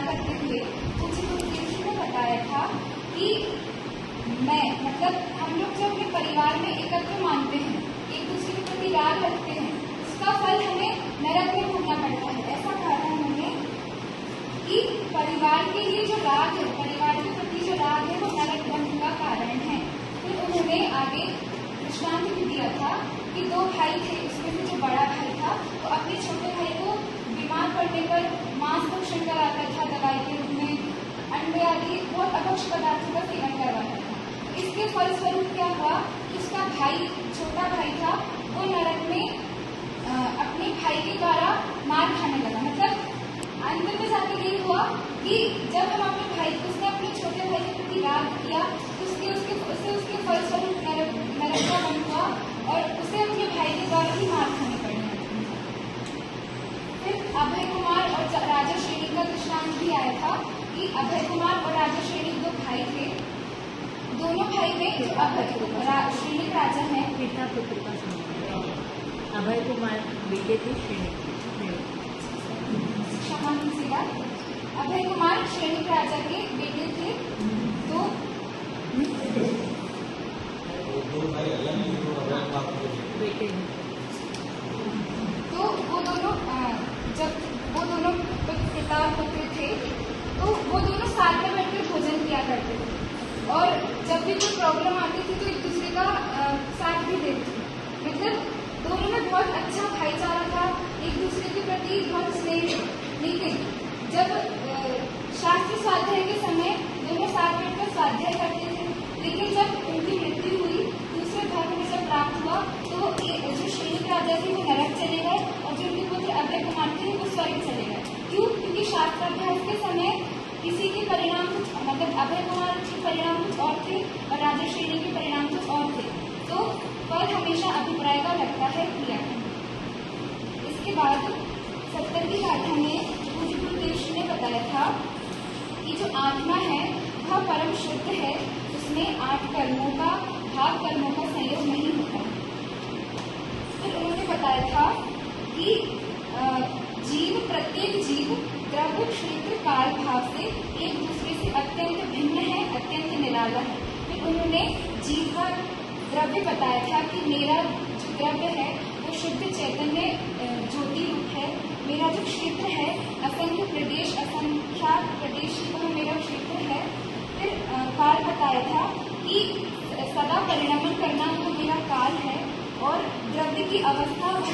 करते थे पूज्य गुरुदेव जी ने बताया था कि मैं मतलब हम लोग जो अपने परिवार में एकत्र मानते हैं, एक दूसरे के प्रति राग रखते हैं, उसका फल हमें नरक में भोगना पड़ता है। ऐसा कहा था उन्होंने कि परिवार के लिए जो राग है, परिवार के प्रति जो राग है, वो नरक बंधन का कारण है। फिर उन्होंने आगे दृष्टांत भी दिया था कि दो भाई थे, उसमें से जो बड़ा भाई था वो अपने छोटे भाई को बीमार पड़ने पर मांस भक्षण कराता था, दवाई के रूप में अंडे आदि बहुत अभक्ष्य पदार्थों का सेवन करवाता था। इसके फलस्वरूप क्या हुआ कि उसका भाई, छोटा भाई था, वो नरक में अपने भाई के द्वारा मार खाने लगा। मतलब अंत में जाकर यही हुआ कि जब हम अपने भाई को, उसने अपने छोटे भाई के प्रति राग किया, उसके फलस्वरूप नरक का बन हुआ और उसे अपने भाई के द्वारा ही मार खाने पड़े। फिर अभय कुमार और राजा श्रेणी का दृष्टांत भी आया था कि अभय कुमार और राजा श्रेणी दो भाई थे। दोनों भाई में जो श्रेणी राजा है, पिता पुत्र का संबंध। अभय कुमार बेटे थे श्रेणी। क्षमा कीजिएगा, अभय कुमार श्रेणी राजा के बेटे थे। दो भाई बेटे हैं। तो वो दोनों जब वो दोनों पिता और पुत्र थे तो वो दोनों साथ में बैठकर भोजन किया करते थे और जब भी कोई प्रॉब्लम आती थी तो एक दूसरे का साथ भी देते थे। मतलब दोनों में बहुत अच्छा भाईचारा था, एक दूसरे के प्रति बहुत स्नेह। लेकिन जब शास्त्र स्वाध्याय के समय दोनों साथ बैठकर स्वाध्याय करते थे, लेकिन जब उनकी मृत्यु हुई, दूसरे धर्म में जब प्राप्त हुआ, तो जो श्रेणी राजा थे वो नरक चले गए और जो उनके पुत्र अभय कुमार थे वो स्वर्ग चले गए। क्यों? क्योंकि शास्त्राभ्यास के समय किसी के परिणाम कुछ, मतलब अभय कुमार के परिणाम कुछ और थे और राजा श्रेणी के परिणाम कुछ और थे। तो फल हमेशा अभिप्राय का लगता है क्रिया का। इसके बाद 70वीं गाथा में पूज्य गुरुदेव जी ने बताया था कि जो आत्मा है वह परम शुद्ध है, उसमें 8 कर्मों का, भाव कर्मों का संयोग नहीं होता। फिर उन्होंने बताया था कि प्रत्येक जीव द्रव्य, क्षेत्र, काल भाव से एक दूसरे से अत्यंत भिन्न है, अत्यंत निराला है। फिर उन्होंने जीव का द्रव्य बताया था कि मेरा जो द्रव्य है वो शुद्ध चैतन्य ज्योति रूप है, मेरा जो क्षेत्र है असंख्य प्रदेश, असंख्यात प्रदेश वह मेरा क्षेत्र है। फिर काल बताया था कि सदा परिणमन करना वो मेरा काल है और द्रव्य की अवस्था वह